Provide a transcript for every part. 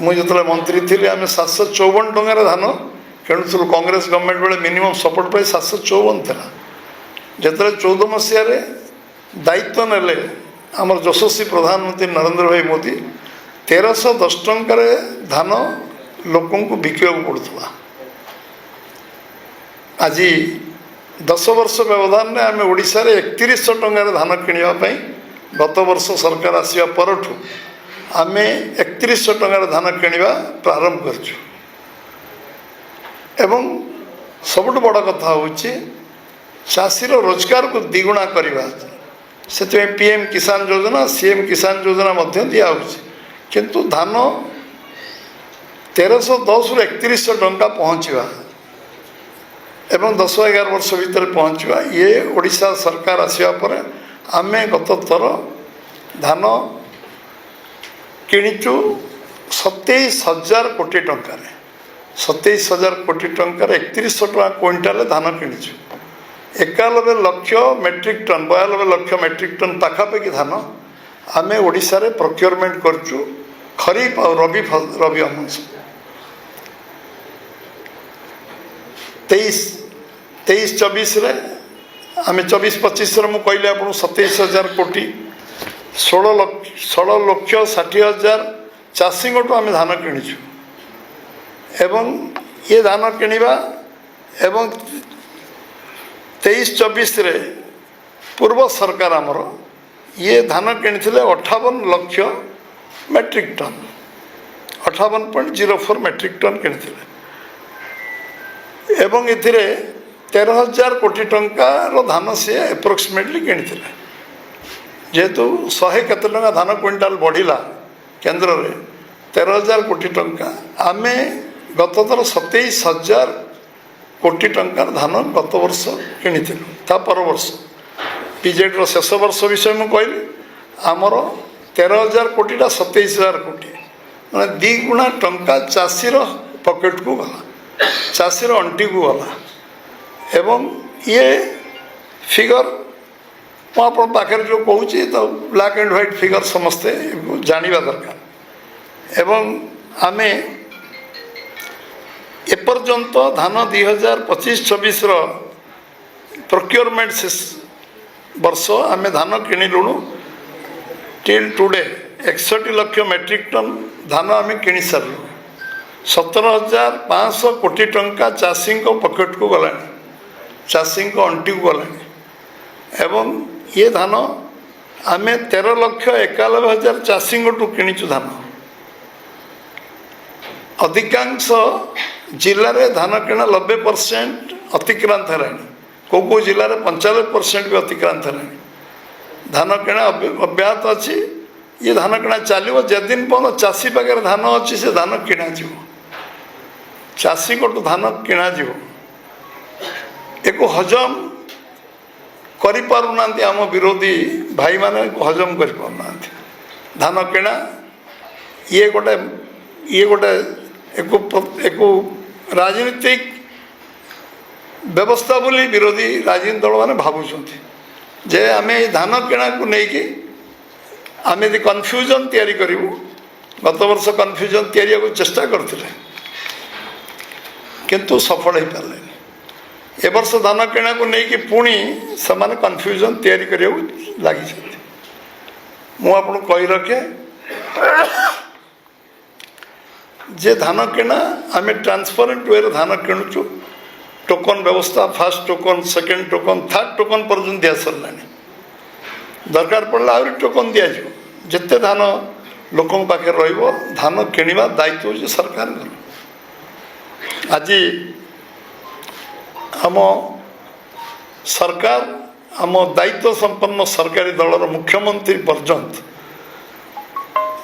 मुझे मंत्री थी आम 754 टकर धान किणुलु कांग्रेस गवर्नमेंट बेले मिनिमम सपोर्ट प्राइस 754 था जो 14 मसीह दायित्व नेले आमर यशस्वी प्रधानमंत्री नरेंद्र भाई मोदी 1310 टकर धान लोक बिका पड़ूला। आज 10 वर्ष व्यवधान में आम ओडिशा रे 3100 टकर धान किणापी गत वर्ष सरकार आसवा परठू आम 3100 टकर धान किणवा प्रारंभ करछु। एवं सबुठ बड़ कथा हूँ चाषीर रोजगार को द्विगुणा करवा से पीएम किसान योजना सीएम किसान योजना दिया किंतु धान 1310 रु 3100 टंका पहुँचवा एवं 10-11 वर्ष भीतर पहुँचवा ये ओडिशा सरकार आसवा पर आमे गत थर धान किणीचु 27,000 कोटी टंकार 27,000 कोटी टंकार 3100 टका क्विंटाल धान किणीचु 91 lakh metric ton 92 lakh metric ton पाखापाखि धान आमे ओडिशा रे प्रोक्योरमेंट करचु खरीफ और रबी अमस 23-24 रे आमे 24-25 रे मु कहले आपन 27,000 कोटी 16 लाख 60,000 चाषी आमे धान किणीचु एवं ये धान किणवा एवं 23-24 रे पूर्व सरकार आमर ये धान किणी 58 lakh metric ton 58.04 metric ton किणी एवं ए 13,000 कोटी टंकार धान सी एप्रोक्सीमेटली किणी जेहेतु 100 केते टंका धान क्विंटाल बढ़िला केंद्र रे 13,000 कोटी टंका आमे गत थर 27,000 कोटी टंकार धान गत वर्ष किणी ता पर वर्ष पीजेड शेष वर्ष विषय मुझे कहली आमर 13,000 कोटीटा 27,000 कोटी मैंने 2 गुणा टंका चाषीर पकेट को गला चाषीर अंटी को गला एवं ये फिगर मुझे पाखे जो कहूँ तो ब्लैक एंड व्हाइट फिगर समस्ते जानिबा दरकार एवं आमे एपर्यंत धान 2025-26 प्रोक्योरमेंट वर्ष आमे धान किणिलुणु till today 61 lakh metric ton धान आमे किणी सारू 17,500 कोटी टंका चाषी पकेट को गला चाषी अंटी को गला एवं ये धान आमे 13,91,000 चाषी किणीचु धान अधिकांश जिले में धान किणा 90% अतिक्रांत है कौ जिले में 95% भी अतिक्रांत है धान किणा अब्याहत अच्छी ये धान किणा चलो जेदिन पर्यटन चाषी पाखे धान अच्छी से धान किणा चाषी को धान किणा एक हजम करिपारुनांती आम विरोधी भाई माने हजम करिपारुना धान किणा ये गोटे एक राजनीतिक व्यवस्था बोली विरोधी राजनीतिक दल मैंने भावुंट जे आम धान किणा को लेकिन आम यदि कन्फ्यूजन तैयारी करूँ गत वर्ष कन्फ्यूजन तैयारी चेष्टा करते किंतु सफल हो पारे ए वर्ष धान किणा को लेकिन पुणी से कन्फ्यूजन तैयारी करने लगी मुझे कही रखे जे धान किणा आम ट्रांसपेरेंट वे धान किणुचु टोकन व्यवस्था fast token second token third token पर्यटन दि सरला दरकार पड़े आहरी टोकन दि जिते धान लोक पाखे धान किणवा दायित्व हो सरकार आज आम सरकार आम दायित्व संपन्न सरकारी दलर मुख्यमंत्री पर्यंत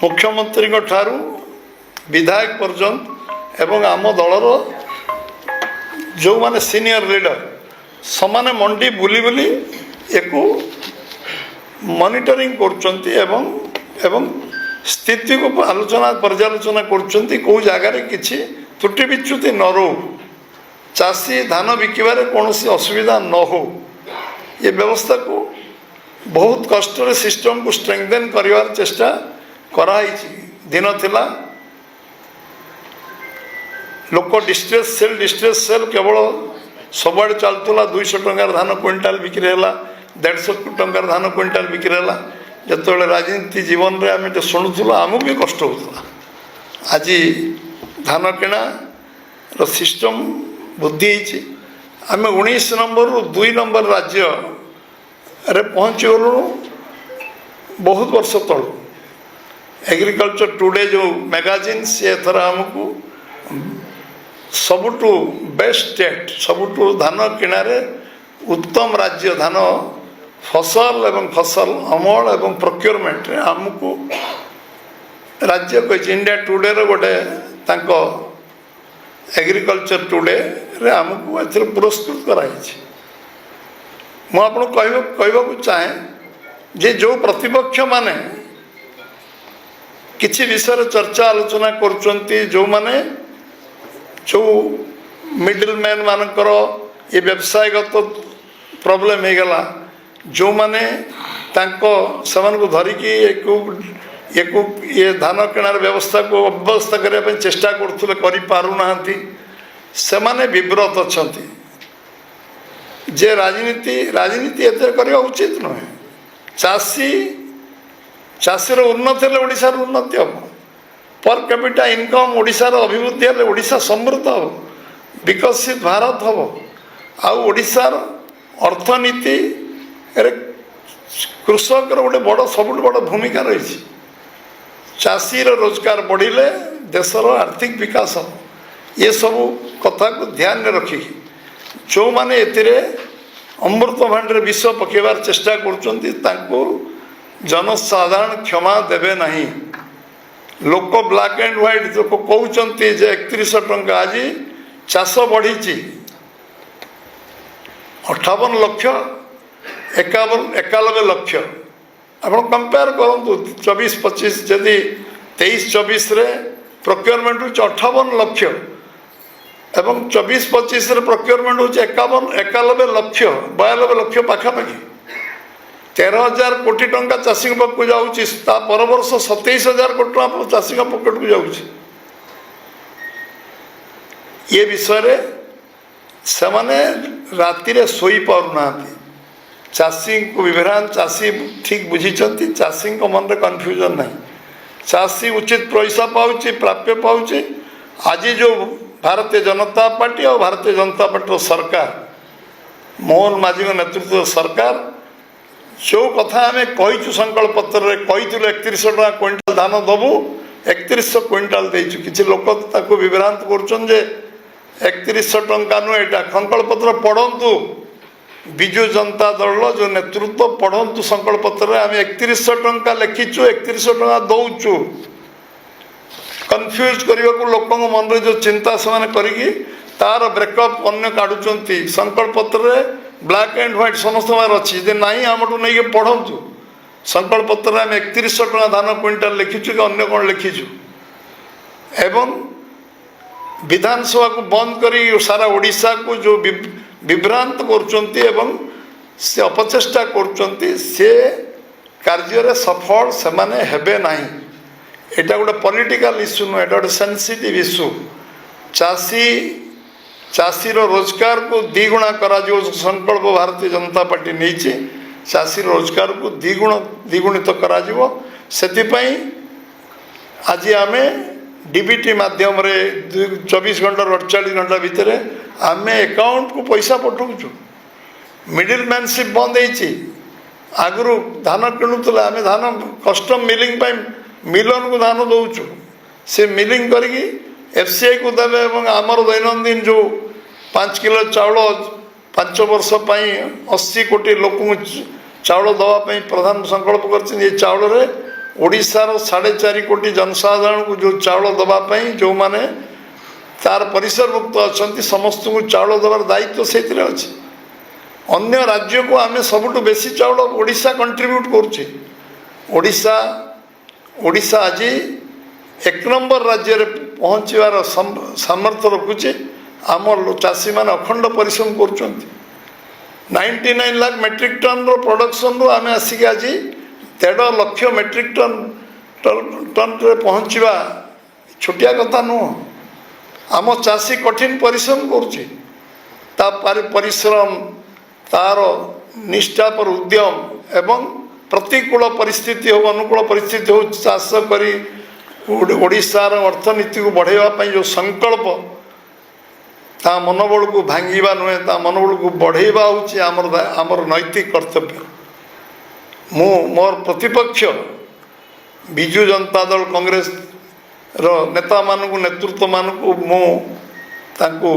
मुख्यमंत्री ठारू विधायक पर्यंत एवं आम दलर जो माने सीनियर लीडर समाने मंडी बुली बुली एक मॉनिटरिंग कर स्थिति को आलोचना पर्यालोचना कर जगार किसी त्रुटि विच्युति न रो चाषी धान बिकबार कौन असुविधा न हो ये व्यवस्था को बहुत कष्ट सिस्टम को स्ट्रेंथेन कर चेष्टा कराई दिन थिला लोक डिस्ट्रेस सेल केवल सबुआड़े चलूला 200 टंकार धान क्विंटाल बिक्री है 150 टंकार धान क्विंटाल बिक्री है जो राजनीति जीवन में आम शुणुला आमको भी कष्ट होता आज धान किणार सिस्टम बुद्धि आम 19 नंबर 2 नंबर राज्य रे पहुँची गलु बहुत वर्ष तल एग्रीकल्चर टुडे जो मैगजीन सी एथर आमको सबुठु बेस्ट स्टेट सबुठु धान किणारे उत्तम राज्य धान फसल एवं फसल अमल एवं प्रोक्योरमेंट आमको राज्य कही इंडिया टुडे रे गोटे तांको एग्रीकल्चर टुडे रे आमको ए पुरस्कृत कराई मुझे कहवाक चाहे जे जो प्रतिपक्ष माने किसी विषय चर्चा आलोचना कर जो माने जो मिडिल मैन मानकर ये व्यवसायगत प्रॉब्लम हो गला जो माने तांको समान को धरिकी ये धान किणार व्यवस्था को अव्यवस्था करने चेष्टा करूना से माने विव्रत अच्छा जे राजनीति एते करवा उचित नुहे चाषीर उन्नति हेल्ले ओडिशार उन्नति हम पर कैपिटा इनकम ओडिशार अभिवृद्धि हेल्ले ओडिशा समृद्ध हम विकसित भारत हम आउ ओडिशार अर्थनीति कृषक गोटे बड़ सब बड़ भूमिका रही चाषीर रोजगार बढ़िले देशर आर्थिक विकास हम ये सब कथा को ध्यान में रखिकी जो माने एतिरे अमृत भांडे विष पकेबार चेष्टा करुँच जनसाधारण क्षमा देवे नहीं लोक ब्लैक एंड व्हाइट जो कहते 31 टंका आज चाष बढ़ी 58 लक्ष 91 लक्ष आप कंपेयर करूँ 24-25 जदि 23-24 प्रोक्योरमेंट हो 58 लक्ष एवं 24-25 प्रोक्योरमेंट हो 91 लक्ष 92 लक्ष पाखापाखि 13,000 कोटी टंका चाषी पाक जाऊँगी पर वर्ष 27,000 कोटी टंका चाषी पकेट को जाऊँगी ये विषय से माने राति रे सोई पारुना चाषी को विभ्रांत चाषी ठीक बुझी चाषी मन में कन्फ्यूजन नहीं चाषी उचित पैसा पाऊँच प्राप्य पाऊँच आज जो भारतीय जनता पार्टी और भारतीय जनता पार्टी सरकार मोहन माझी नेतृत्व सरकार जो कथा आम कहीचु संकल्प पत्र कही 31 टका क्विंटाल धान दबू 3100 क्विंटाल देचु किसी लोक ताको विभ्रांत कर 3100 टंका नुहे यहाँ संकल्प पत्र पढ़ु विजु जनता दल जो नेतृत्व पढ़ु संकल्प पत्र आम 3100 टंका लिखीचु 3100 टका दौचु कन्फ्यूज करने को लोक मन में जो चिंता से करी तार ब्रेकअप अन्य काढ़ुंट संकल्प पत्र ब्लैक एंड व्हाइट समस्त अच्छी जे ना आम नहीं पढ़ु संकल्प पत्र आम 3100 टका धान क्विंटाल लिखीचु कि अन्य कौन लिखीचु एवं विधानसभा को बंद करी सारा ओडिशा को जो विभ्रांत कर से अपचेष्टा कर कार्य सफल से माने हेबे नहीं एटा गोटे पॉलिटिकल इश्यू नुहे एटा गोटे सेंसिटिव इश्यू चाषीर रोजगार को द्विगुणा करा जो संकल्प भारतीय जनता पार्टी नहीं चाषी रोजगार को द्विगुणित करा सेतिपाई आज आम डीबीटी माध्यम 24 घंटा 48 घंटा भितर आम अकाउंट को पैसा पठाऊँ मिडिल मैनशिप बंद हो आगु धान किणुला आम धान कस्टम मिलिंग मिलन को धान दौचु से मिलिंग करी एफसीआई को देवे आमर दैनंदिन जो 5 किलो चाउल 5 वर्ष 80 कोटी लोक चाउल दवापाई प्रधान संकल्प कर चाउल ओडिशार 4.5 कोटी जनसाधारण को जो चाउल दवापाई जो माने तार परिसरभुक्त अच्छा समस्त को चाउल दबार दायित्व से अच्छे अन्य राज्य को आम सबुठ बेसी चाउल ओडिशा कंट्रीब्यूट करुचे ओडिशा आज 1 नंबर राज्य रे पहुँचार सामर्थ्य रखुचे आम चाषी मैंने अखंड परिश्रम कर 99 लाख मेट्रिक टन प्रोडक्शन रू आम आसिक आज 1.5 लाख मेट्रिक टन रे पहुँचवा छोटिया कथा नुह आम चाषी कठिन परिश्रम करुच्ची परिश्रम तार निष्ठा पर उद्यम एवं प्रतिकूल परिस्थिति हो अनुकूल परिस्थिति हो चाष करी ओडिशार अर्थनीति को बढ़ावा जो संकल्प ता मनोबल को भांगा नुहे ता मनोबल को बढ़ावा हूँ आमर नैतिक कर्तव्य। मु मोर प्रतिपक्ष विजु जनता दल कांग्रेस रो नेता मानू नेतृत्व मानू मु तांको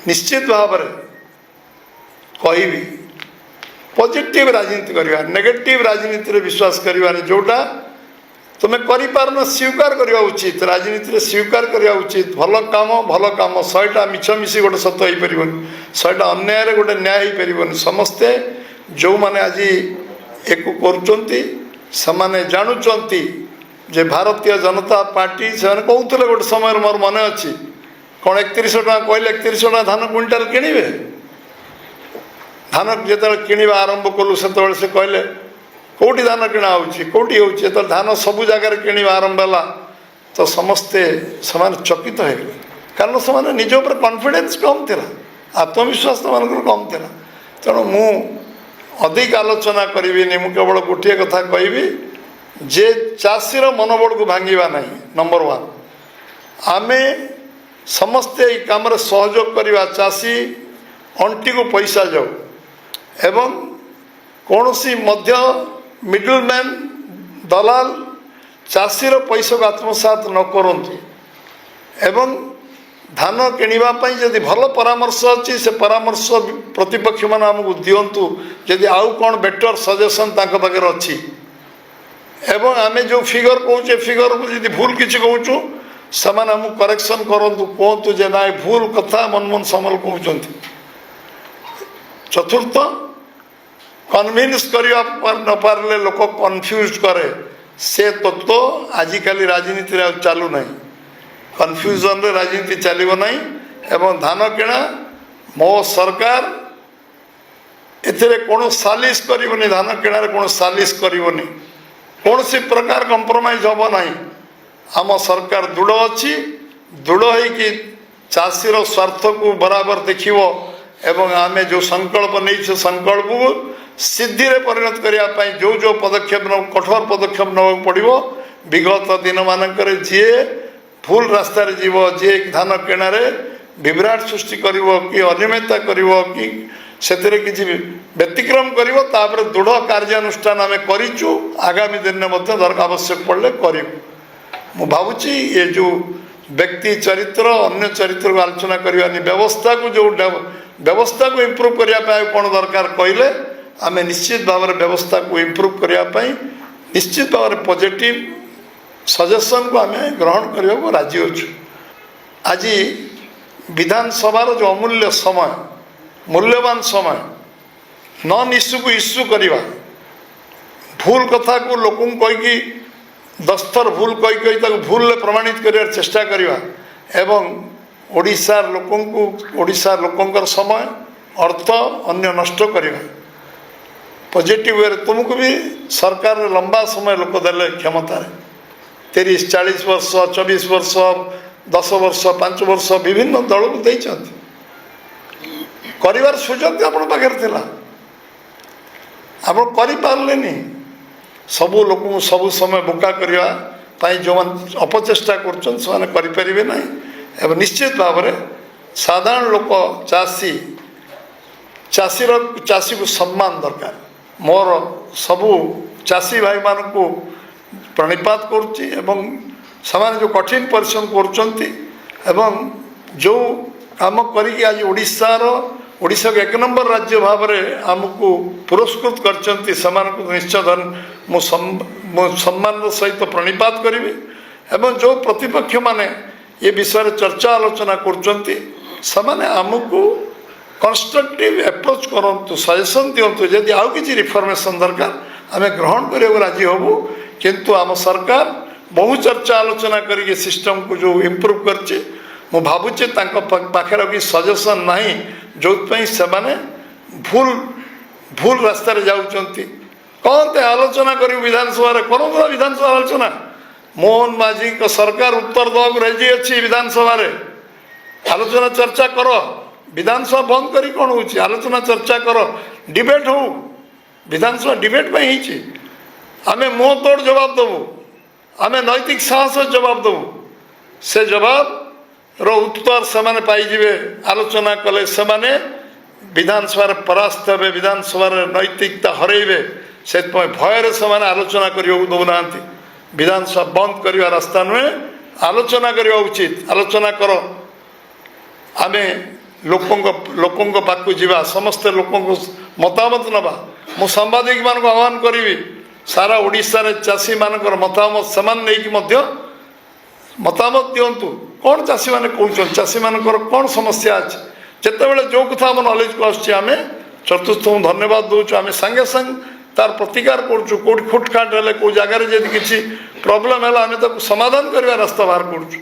निश्चित भाव में कहबी पॉजिटिव राजनीति करवा नेगेटिव राजनीति रे विश्वास करवा जोटा तुम्हें कर स्वीकार करवा उचित राजनीति स्वीकार करवा उचित भल काम 100टा मिछमिशी गोटे सत हो पार 100टा अन्याय गोटे न्याय हो पार समस्ते जो मैंने आज एक कर जानुंट जे भारतीय जनता पार्टी से कहते गोटे समय मोर मन अच्छी कौन 3100 टका कहले 3100 टका धान क्विंटाल किणवे धान जो किणवा आरंभ कलु से कहले कौटी धान किणा होटी हो धान सबू जगार किणवा आरंभ है तो समस्ते समान चकित हो गए कारण से निज उपर कॉन्फिडेंस कम थी आत्मविश्वास कम थी तेणु मु अधिक आलोचना करी मु केवल गोटे कथा कहि जे चाषीर मनोबल को भांगा ना नंबर 1 आमे समस्ते काम सहयोग करवा चाषी अंटी को पैसा जाऊ एवं कौन सी मध्य मिडल मैन दलाल चाषीर पैसा को आत्मसात न करंतु एवं धान किणवाई जदि भल परामर्श अच्छी से परामर्श प्रतिपक्ष मान आमको दिंतु जदि आउ कौन बेटर सजेसन पाखे अच्छी एवं आमे जो फिगर कहे फिगर को भूल किसी कहूँ समान आमको करेक्शन करंतु कहतु जे ना भूल कथा मनमोहन सामल कहते। चतुर्थ कन्विन्स करवा न पारे लोक कन्फ्यूज करे से तत्व आजिकल राजनीति चालू ना कन्फ्यूजन रे राजनीति चलो ना एवं धान किणा मो सरकार एथिरे कौन सालिश करनी धान किणारे कौन सालिश करनी कौन सी प्रकार कंप्रोमाइज हम ना आम सरकार दृढ़ अच्छी दृढ़ होगी चाषीर स्वार्थ को बराबर देखिवो एवं आमे जो संकल्प नहीं संकल्प को सिद्धि रे परिणत करने जो जो पदक्षेप कठोर पदक्षेप नवा पड़ो विगत दिन मानक जी भूल रास्ता जीव जी धान किणारे विभ्राट सृष्टि कर कि अनियमितता कर कि से किसी व्यतिक्रम कर दृढ़ कार्यानुष्ठान आम करूँ आगामी दिन में आवश्यक पड़े करूँ मु भावुची ये जो व्यक्ति चरित्र अन्य चरित्र को आलोचना करवानी व्यवस्था को जो व्यवस्था को इम्प्रूव करने कौन दरकार कहले आम निश्चित भाव में व्यवस्था को इम्प्रूव करने निश्चित भाव में पॉजिटिव सजेशन को आम ग्रहण करने को राजी अच्छु। आज विधानसभा जो अमूल्य समय मूल्यवान समय नॉन इश्यू को इश्यू करवा भूल कथा को लोक कहीकि 10 थर भूल कही भूल प्रमाणित कर चेष्टा करवा एवं ओडिशार लोकंकर समय अर्थ अन्य नष्ट करवा पॉजिटिव वे तुमको भी सरकार लंबा समय लोक देले क्षमता 30-40 वर्ष 24 वर्ष 10 वर्ष 5 वर्ष विभिन्न दल को देते कर सुजोग आप पाखे आप करें सबू लोक सबू समय बोका करने जो अपचेष्टा करें ना एवं निश्चित भाव में साधारण लोक चाषी को सम्मान दरकार मोर सबू चाषी भाई मान को प्रणिपात करुच्ची जो कठिन परिश्रम कर जो काम करी आज ओडिशा को 1 नंबर राज्य भाव में आमको पुरस्कृत करछंती को निश्चय मु सम्मान सहित प्रणिपात करी एवं जो प्रतिपक्ष माने ये विषय चर्चा आलोचना करछंती समाने आमको कंस्ट्रक्टिव अप्रोच करंतु सजेशन दिंतु यदि आउ किसी रिफॉर्मेशन दरकार आम ग्रहण करने राजी हबू किंतु आम सरकार बहु चर्चा आलोचना करके सिस्टम को जो इम्प्रूव करछि मु भावुचे पाखे कि सजेसन ना जो से भूल भूल रास्ता जाऊँगी कहते आलोचना कर विधानसभा करूँ विधानसभा आलोचना मोहन माझी सरकार उत्तर देवाक रेडी अच्छी विधानसभा ଆଲୋଚନା ଚର୍ଚ୍ଚା କର। ବିଧାନସଭା ବନ୍ଦ କରି କ'ଣ ହେଉଛି? ଆଲୋଚନା ଚର୍ଚ୍ଚା କର, ଡିବେଟ୍ ହଉ। ବିଧାନସଭା ଡିବେଟ୍ ପାଇଁ ହେଇଛି। ଆମେ ମୁହଁ ତୋଡ଼ ଜବାବ ଦେବୁ, ଆମେ ନୈତିକ ସାହସ ଜବାବ ଦେବୁ। ସେ ଜବାବର ଉତ୍ତର ସେମାନେ ପାଇଯିବେ। ଆଲୋଚନା କଲେ ସେମାନେ ବିଧାନସଭାରେ ପରାସ୍ତ ହେବେ, ବିଧାନସଭାରେ ନୈତିକତା ହରାଇବେ। ସେଥିପାଇଁ ଭୟରେ ସେମାନେ ଆଲୋଚନା କରିବାକୁ ଦେଉନାହାନ୍ତି। ବିଧାନସଭା ବନ୍ଦ କରିବା ରାସ୍ତା ନୁହେଁ, ଆଲୋଚନା କରିବା ଉଚିତ। ଆଲୋଚନା କର। ଆମେ ଲୋକଙ୍କ ପାଖକୁ ଯିବା, ସମସ୍ତେ ଲୋକଙ୍କ ମତାମତ ନେବା। ମୁଁ ସାମ୍ବାଦିକମାନଙ୍କୁ ଆହ୍ୱାନ କରିବି, ସାରା ଓଡ଼ିଶାରେ ଚାଷୀମାନଙ୍କର ମତାମତ ସେମାନେ ନେଇକି ମଧ୍ୟ ମତାମତ ଦିଅନ୍ତୁ। କ'ଣ ଚାଷୀମାନେ କହୁଛନ୍ତି, ଚାଷୀମାନଙ୍କର କ'ଣ ସମସ୍ୟା ଅଛି। ଯେତେବେଳେ ଯେଉଁ କଥା ଆମ ନଲେଜକୁ ଆସୁଛି ଆମେ ଚତୁର୍ଥଙ୍କୁ ଧନ୍ୟବାଦ ଦେଉଛୁ। ଆମେ ସାଙ୍ଗେ ସାଙ୍ଗେ ତାର ପ୍ରତିକାର କରୁଛୁ। କେଉଁଠି ଖୁଟଖାଟ ହେଲେ, କେଉଁ ଜାଗାରେ ଯଦି କିଛି ପ୍ରୋବ୍ଲେମ୍ ହେଲା ଆମେ ତାକୁ ସମାଧାନ କରିବା ରାସ୍ତା ବାହାର କରୁଛୁ।